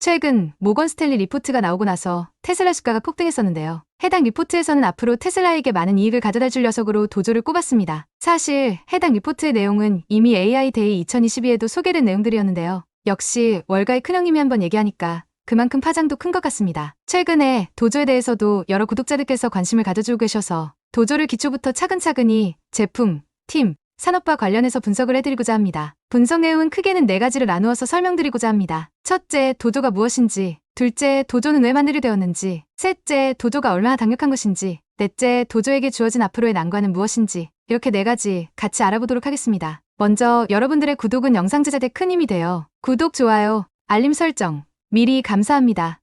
최근 모건 스탠리 리포트가 나오고 나서 테슬라 주가가 폭등했었는데요. 해당 리포트에서는 앞으로 테슬라에게 많은 이익을 가져다 줄 녀석으로 도조를 꼽았습니다. 사실 해당 리포트의 내용은 이미 AI 데이 2022에도 소개된 내용들이었는데요. 역시 월가의 큰형님이 한번 얘기하니까 그만큼 파장도 큰 것 같습니다. 최근에 도조에 대해서도 여러 구독자들께서 관심을 가져주고 계셔서 도조를 기초부터 차근차근히 제품, 팀, 산업과 관련해서 분석을 해드리고자 합니다. 분석 내용은 크게는 4가지로 나누어서 설명드리고자 합니다. 첫째, 도조가 무엇인지, 둘째, 도조는 왜 만들게 되었는지, 셋째, 도조가 얼마나 강력한 것인지, 넷째, 도조에게 주어진 앞으로의 난관은 무엇인지, 이렇게 4가지 같이 알아보도록 하겠습니다. 먼저 여러분들의 구독은 영상 제작에 큰 힘이 돼요. 구독, 좋아요, 알림 설정 미리 감사합니다.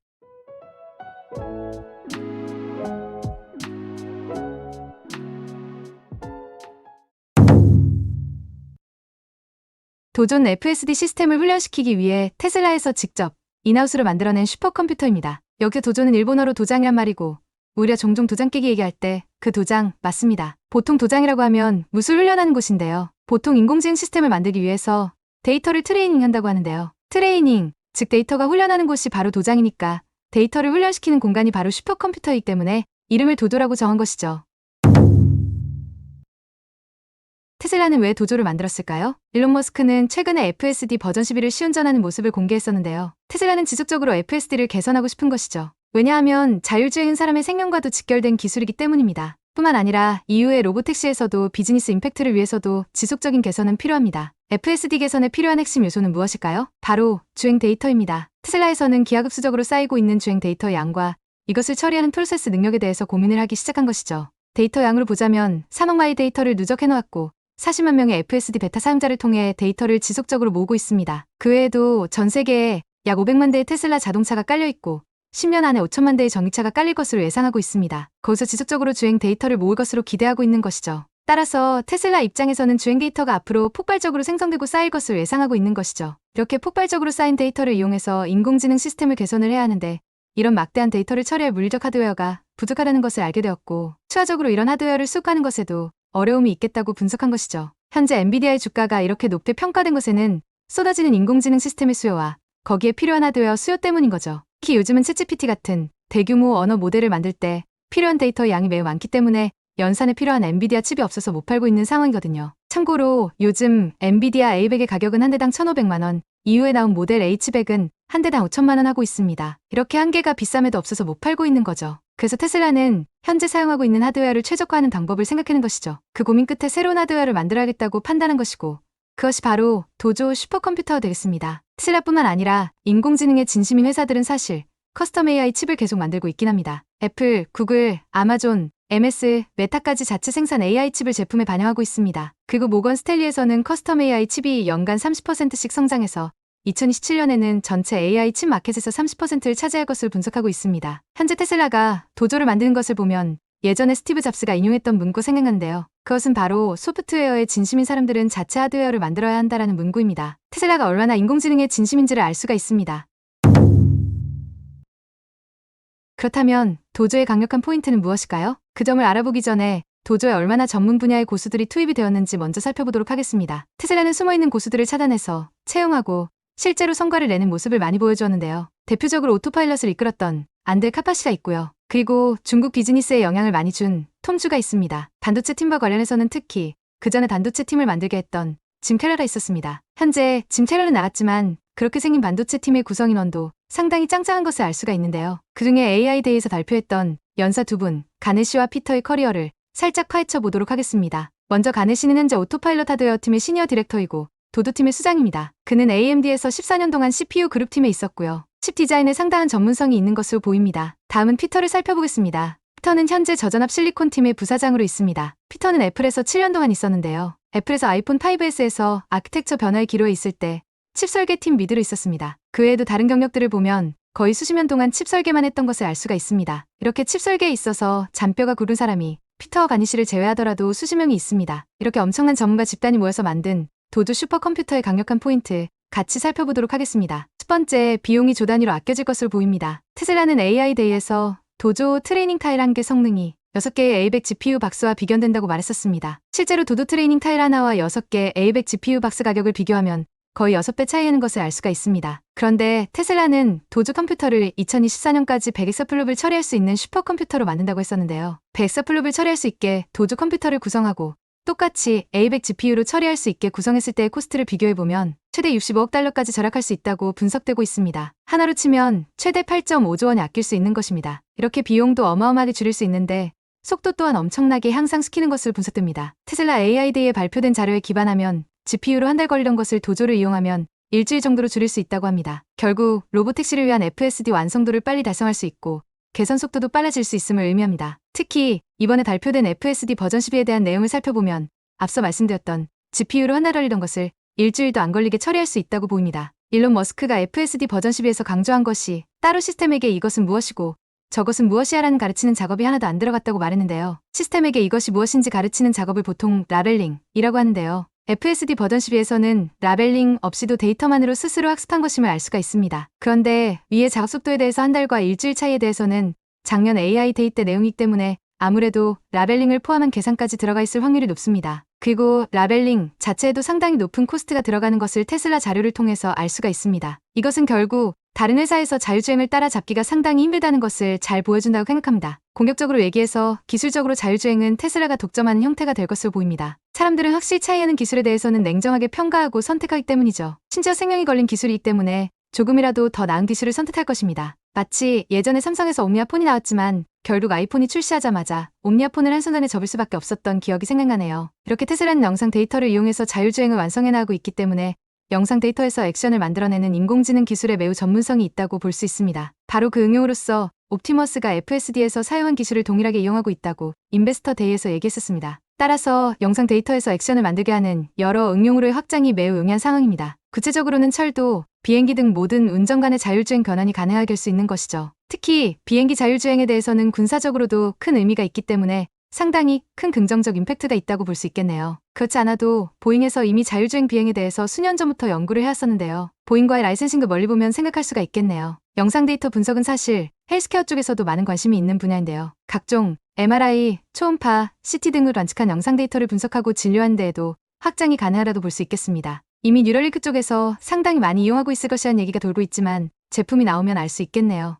도조는 FSD 시스템을 훈련시키기 위해 테슬라에서 직접 인하우스로 만들어낸 슈퍼컴퓨터입니다. 여기서 도조는 일본어로 도장이란 말이고 우리가 종종 도장 깨기 얘기할 때 그 도장 맞습니다. 보통 도장이라고 하면 무술 훈련하는 곳인데요. 보통 인공지능 시스템을 만들기 위해서 데이터를 트레이닝한다고 하는데요. 트레이닝, 즉 데이터가 훈련하는 곳이 바로 도장이니까 데이터를 훈련시키는 공간이 바로 슈퍼컴퓨터이기 때문에 이름을 도조라고 정한 것이죠. 테슬라는 왜 도조를 만들었을까요? 일론 머스크는 최근에 FSD 버전 11을 시운전하는 모습을 공개했었는데요. 테슬라는 지속적으로 FSD를 개선하고 싶은 것이죠. 왜냐하면 자율주행은 사람의 생명과도 직결된 기술이기 때문입니다. 뿐만 아니라 이후의 로보택시에서도 비즈니스 임팩트를 위해서도 지속적인 개선은 필요합니다. FSD 개선에 필요한 핵심 요소는 무엇일까요? 바로 주행 데이터입니다. 테슬라에서는 기하급수적으로 쌓이고 있는 주행 데이터의 양과 이것을 처리하는 프로세스 능력에 대해서 고민을 하기 시작한 것이죠. 데이터 양으로 보자면 3억 마일 데이터를 누적해놓았고 40만 명의 FSD 베타 사용자를 통해 데이터를 지속적으로 모으고 있습니다. 그 외에도 전 세계에 약 500만 대의 테슬라 자동차가 깔려있고 10년 안에 5천만 대의 전기차가 깔릴 것으로 예상하고 있습니다. 거기서 지속적으로 주행 데이터를 모을 것으로 기대하고 있는 것이죠. 따라서 테슬라 입장에서는 주행 데이터가 앞으로 폭발적으로 생성되고 쌓일 것으로 예상하고 있는 것이죠. 이렇게 폭발적으로 쌓인 데이터를 이용해서 인공지능 시스템을 개선을 해야 하는데 이런 막대한 데이터를 처리할 물리적 하드웨어가 부족하다는 것을 알게 되었고 추가적으로 이런 하드웨어를 수급하는 것에도 어려움이 있겠다고 분석한 것이죠. 현재 엔비디아의 주가가 이렇게 높게 평가된 것에는 쏟아지는 인공지능 시스템의 수요와 거기에 필요한 하드웨어 수요 때문인 거죠. 특히 요즘은 챗GPT 같은 대규모 언어 모델을 만들 때 필요한 데이터의 양이 매우 많기 때문에 연산에 필요한 엔비디아 칩이 없어서 못 팔고 있는 상황이거든요. 참고로 요즘 엔비디아 A100의 가격은 한 대당 1,500만 원, 이후에 나온 모델 H100은 한 대당 5천만 원 하고 있습니다. 이렇게 한 개가 비쌈에도 없어서 못 팔고 있는 거죠. 그래서 테슬라는 현재 사용하고 있는 하드웨어를 최적화하는 방법을 생각하는 것이죠. 그 고민 끝에 새로운 하드웨어를 만들어야겠다고 판단한 것이고 그것이 바로 도조 슈퍼컴퓨터가 되겠습니다. 테슬라뿐만 아니라 인공지능의 진심인 회사들은 사실 커스텀 AI 칩을 계속 만들고 있긴 합니다. 애플, 구글, 아마존, MS, 메타까지 자체 생산 AI 칩을 제품에 반영하고 있습니다. 그리고 모건 스탠리에서는 커스텀 AI 칩이 연간 30%씩 성장해서 2027년에는 전체 AI 칩 마켓에서 30%를 차지할 것을 분석하고 있습니다. 현재 테슬라가 도조를 만드는 것을 보면 예전에 스티브 잡스가 인용했던 문구 생각나는데요. 그것은 바로 소프트웨어의 진심인 사람들은 자체 하드웨어를 만들어야 한다라는 문구입니다. 테슬라가 얼마나 인공지능의 진심인지를 알 수가 있습니다. 그렇다면 도조의 강력한 포인트는 무엇일까요? 그 점을 알아보기 전에 도조에 얼마나 전문 분야의 고수들이 투입이 되었는지 먼저 살펴보도록 하겠습니다. 테슬라는 숨어있는 고수들을 찾아내서 채용하고 실제로 성과를 내는 모습을 많이 보여주었는데요. 대표적으로 오토파일럿을 이끌었던 안델 카파시가 있고요. 그리고 중국 비즈니스에 영향을 많이 준 톰주가 있습니다. 반도체 팀과 관련해서는 특히 그 전에 반도체 팀을 만들게 했던 짐 캐러가 있었습니다. 현재 짐 캐러는 나갔지만 그렇게 생긴 반도체 팀의 구성 인원도 상당히 짱짱한 것을 알 수가 있는데요. 그중에 AI 데이에서 발표했던 연사 두 분, 가네시와 피터의 커리어를 살짝 파헤쳐 보도록 하겠습니다. 먼저 가네시는 현재 오토파일럿 하드웨어 팀의 시니어 디렉터이고 도도팀의 수장입니다. 그는 AMD에서 14년 동안 CPU 그룹팀에 있었고요. 칩 디자인에 상당한 전문성이 있는 것으로 보입니다. 다음은 피터를 살펴보겠습니다. 피터는 현재 저전압 실리콘 팀의 부사장으로 있습니다. 피터는 애플에서 7년 동안 있었는데요. 애플에서 아이폰 5S에서 아키텍처 변화의 기로에 있을 때 칩 설계팀 미드로 있었습니다. 그 외에도 다른 경력들을 보면 거의 수십 년 동안 칩 설계만 했던 것을 알 수가 있습니다. 이렇게 칩 설계에 있어서 잔뼈가 굳은 사람이 피터와 가니시를 제외하더라도 수십 명이 있습니다. 이렇게 엄청난 전문가 집단이 모여서 만든 도조 슈퍼컴퓨터의 강력한 포인트 같이 살펴보도록 하겠습니다. 첫 번째, 비용이 조 단위로 아껴질 것으로 보입니다. 테슬라는 AI 데이에서 도조 트레이닝 타일 1개 성능이 6개의 A100 GPU 박스와 비견된다고 말했었습니다. 실제로 도조 트레이닝 타일 하나와 6개 A100 GPU 박스 가격을 비교하면 거의 6배 차이하는 것을 알 수가 있습니다. 그런데 테슬라는 도주 컴퓨터를 2024년까지 100엑사플롭을 처리할 수 있는 슈퍼컴퓨터로 만든다고 했었는데요. 100엑사플롭을 처리할 수 있게 도주 컴퓨터를 구성하고 똑같이 A100 GPU로 처리할 수 있게 구성했을 때의 코스트를 비교해보면 최대 65억 달러까지 절약할 수 있다고 분석되고 있습니다. 하나로 치면 최대 8.5조 원이 아낄 수 있는 것입니다. 이렇게 비용도 어마어마하게 줄일 수 있는데 속도 또한 엄청나게 향상시키는 것으로 분석됩니다. 테슬라 AI데이에 발표된 자료에 기반하면 GPU로 한 달 걸리던 것을 도조를 이용하면 일주일 정도로 줄일 수 있다고 합니다. 결국 로보택시를 위한 FSD 완성도를 빨리 달성할 수 있고 개선 속도도 빨라질 수 있음을 의미합니다. 특히 이번에 발표된 FSD 버전 12에 대한 내용을 살펴보면 앞서 말씀드렸던 GPU로 한 달 걸리던 것을 일주일도 안 걸리게 처리할 수 있다고 보입니다. 일론 머스크가 FSD 버전 12에서 강조한 것이 따로 시스템에게 이것은 무엇이고 저것은 무엇이야라는 가르치는 작업이 하나도 안 들어갔다고 말했는데요. 시스템에게 이것이 무엇인지 가르치는 작업을 보통 라벨링이라고 하는데요. FSD 버전 12에서는 라벨링 없이도 데이터만으로 스스로 학습한 것임을 알 수가 있습니다. 그런데 위의 작업 속도에 대해서 한 달과 일주일 차이에 대해서는 작년 AI 데이 때 내용이기 때문에 아무래도 라벨링을 포함한 계산까지 들어가 있을 확률이 높습니다. 그리고 라벨링 자체에도 상당히 높은 코스트가 들어가는 것을 테슬라 자료를 통해서 알 수가 있습니다. 이것은 결국 다른 회사에서 자율주행을 따라잡기가 상당히 힘들다는 것을 잘 보여준다고 생각합니다. 공격적으로 얘기해서 기술적으로 자율주행은 테슬라가 독점하는 형태가 될 것으로 보입니다. 사람들은 확실히 차이하는 기술에 대해서는 냉정하게 평가하고 선택하기 때문이죠. 심지어 생명이 걸린 기술이기 때문에 조금이라도 더 나은 기술을 선택할 것입니다. 마치 예전에 삼성에서 옴니아 폰이 나왔지만 결국 아이폰이 출시하자마자 옴니아 폰을 한순간에 접을 수밖에 없었던 기억이 생각나네요. 이렇게 테슬라는 영상 데이터를 이용해서 자율주행을 완성해 나가고 있기 때문에 영상 데이터에서 액션을 만들어내는 인공지능 기술에 매우 전문성이 있다고 볼 수 있습니다. 바로 그 응용으로서 옵티머스가 FSD에서 사용한 기술을 동일하게 이용하고 있다고 인베스터 데이에서 얘기했었습니다. 따라서 영상 데이터에서 액션을 만들게 하는 여러 응용으로의 확장이 매우 용이한 상황입니다. 구체적으로는 철도, 비행기 등 모든 운전 간의 자율주행 변환이 가능하게 될 수 있는 것이죠. 특히 비행기 자율주행에 대해서는 군사적으로도 큰 의미가 있기 때문에 상당히 큰 긍정적 임팩트가 있다고 볼 수 있겠네요. 그렇지 않아도 보잉에서 이미 자율주행 비행에 대해서 수년 전부터 연구를 해왔었는데요. 보잉과의 라이센싱도 멀리 보면 생각할 수가 있겠네요. 영상 데이터 분석은 사실 헬스케어 쪽에서도 많은 관심이 있는 분야인데요. 각종 MRI, 초음파, CT 등으로 관측한 영상 데이터를 분석하고 진료하는 데에도 확장이 가능하다고 볼 수 있겠습니다. 이미 뉴럴링크 쪽에서 상당히 많이 이용하고 있을 것이라는 얘기가 돌고 있지만 제품이 나오면 알 수 있겠네요.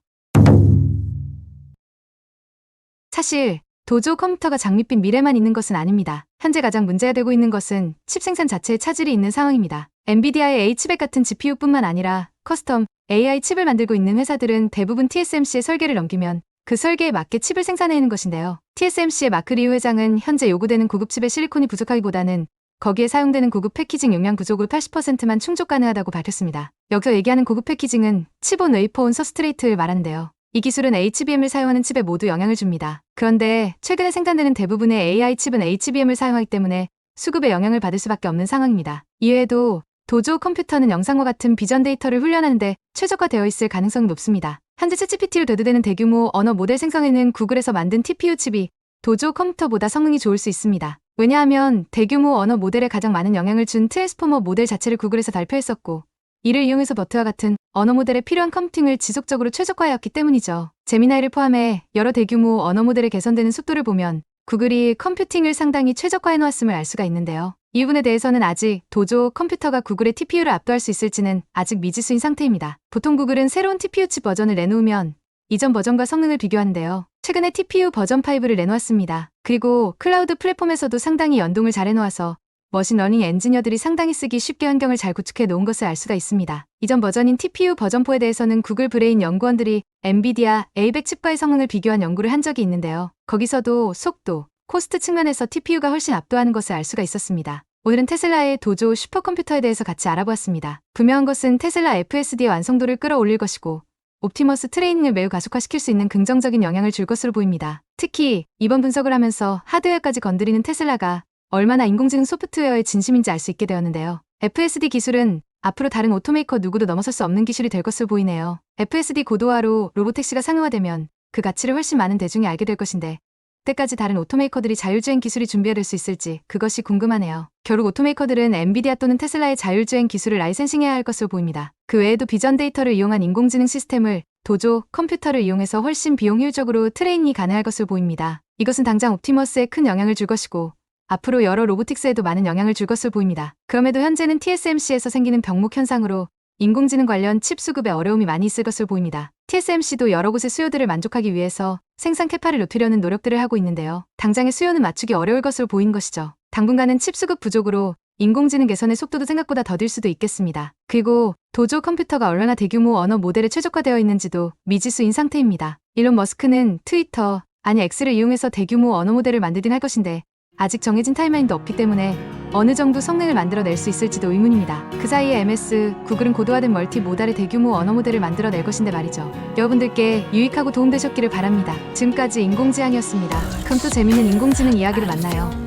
사실 도조 컴퓨터가 장밋빛 미래만 있는 것은 아닙니다. 현재 가장 문제가 되고 있는 것은 칩 생산 자체에 차질이 있는 상황입니다. 엔비디아의 H칩 같은 GPU뿐만 아니라 커스텀 AI 칩을 만들고 있는 회사들은 대부분 TSMC의 설계를 넘기면 그 설계에 맞게 칩을 생산해내는 것인데요. TSMC의 마크 리우 회장은 현재 요구되는 고급 칩에 실리콘이 부족하기보다는 거기에 사용되는 고급 패키징 용량 부족을 80%만 충족 가능하다고 밝혔습니다. 여기서 얘기하는 고급 패키징은 칩온 웨이퍼온 서스트레이트를 말하는데요. 이 기술은 HBM을 사용하는 칩에 모두 영향을 줍니다. 그런데 최근에 생산되는 대부분의 AI 칩은 HBM을 사용하기 때문에 수급에 영향을 받을 수밖에 없는 상황입니다. 이외에도 도조 컴퓨터는 영상과 같은 비전 데이터를 훈련하는데 최적화되어 있을 가능성이 높습니다. 현재 챗GPT로 대두되는 대규모 언어 모델 생성에는 구글에서 만든 TPU 칩이 도조 컴퓨터보다 성능이 좋을 수 있습니다. 왜냐하면 대규모 언어 모델에 가장 많은 영향을 준 트랜스포머 모델 자체를 구글에서 발표했었고 이를 이용해서 버트와 같은 언어 모델에 필요한 컴퓨팅을 지속적으로 최적화해왔기 때문이죠. 제미나이를 포함해 여러 대규모 언어 모델에 개선되는 속도를 보면 구글이 컴퓨팅을 상당히 최적화해놓았음을 알 수가 있는데요. 이 부분에 대해서는 아직 도조 컴퓨터가 구글의 TPU를 압도할 수 있을지는 아직 미지수인 상태입니다. 보통 구글은 새로운 TPU 칩 버전을 내놓으면 이전 버전과 성능을 비교하는데요. 최근에 TPU 버전 5를 내놓았습니다. 그리고 클라우드 플랫폼에서도 상당히 연동을 잘 해놓아서 머신러닝 엔지니어들이 상당히 쓰기 쉽게 환경을 잘 구축해 놓은 것을 알 수가 있습니다. 이전 버전인 TPU 버전 4에 대해서는 구글 브레인 연구원들이 엔비디아 A100 칩과의 성능을 비교한 연구를 한 적이 있는데요. 거기서도 속도, 코스트 측면에서 TPU가 훨씬 압도하는 것을 알 수가 있었습니다. 오늘은 테슬라의 도조 슈퍼컴퓨터에 대해서 같이 알아보았습니다. 분명한 것은 테슬라 FSD의 완성도를 끌어올릴 것이고 옵티머스 트레이닝을 매우 가속화시킬 수 있는 긍정적인 영향을 줄 것으로 보입니다. 특히 이번 분석을 하면서 하드웨어까지 건드리는 테슬라가 얼마나 인공지능 소프트웨어의 진심인지 알 수 있게 되었는데요. FSD 기술은 앞으로 다른 오토메이커 누구도 넘어설 수 없는 기술이 될 것으로 보이네요. FSD 고도화로 로보택시가 상용화되면 그 가치를 훨씬 많은 대중이 알게 될 것인데 그때까지 다른 오토메이커들이 자율주행 기술이 준비될 수 있을지 그것이 궁금하네요. 결국 오토메이커들은 엔비디아 또는 테슬라의 자율주행 기술을 라이센싱해야 할 것으로 보입니다. 그 외에도 비전 데이터를 이용한 인공지능 시스템을 도조 컴퓨터를 이용해서 훨씬 비용 효율적으로 트레이닝이 가능할 것으로 보입니다. 이것은 당장 옵티머스에 큰 영향을 줄 것이고 앞으로 여러 로보틱스에도 많은 영향을 줄 것으로 보입니다. 그럼에도 현재는 TSMC에서 생기는 병목 현상으로 인공지능 관련 칩 수급에 어려움이 많이 있을 것으로 보입니다. TSMC도 여러 곳의 수요들을 만족하기 위해서 생산 캐파를 높이려는 노력들을 하고 있는데요. 당장의 수요는 맞추기 어려울 것으로 보이는 것이죠. 당분간은 칩 수급 부족으로 인공지능 개선의 속도도 생각보다 더딜 수도 있겠습니다. 그리고 도조 컴퓨터가 얼마나 대규모 언어 모델에 최적화되어 있는지도 미지수인 상태입니다. 일론 머스크는 트위터, 아니 X를 이용해서 대규모 언어 모델을 만들긴 할 것인데 아직 정해진 타임라인도 없기 때문에 어느 정도 성능을 만들어낼 수 있을지도 의문입니다. 그 사이에 MS, 구글은 고도화된 멀티 모달의 대규모 언어 모델을 만들어낼 것인데 말이죠. 여러분들께 유익하고 도움되셨기를 바랍니다. 지금까지 인공지향이었습니다. 그럼 또 재밌는 인공지능 이야기로 만나요.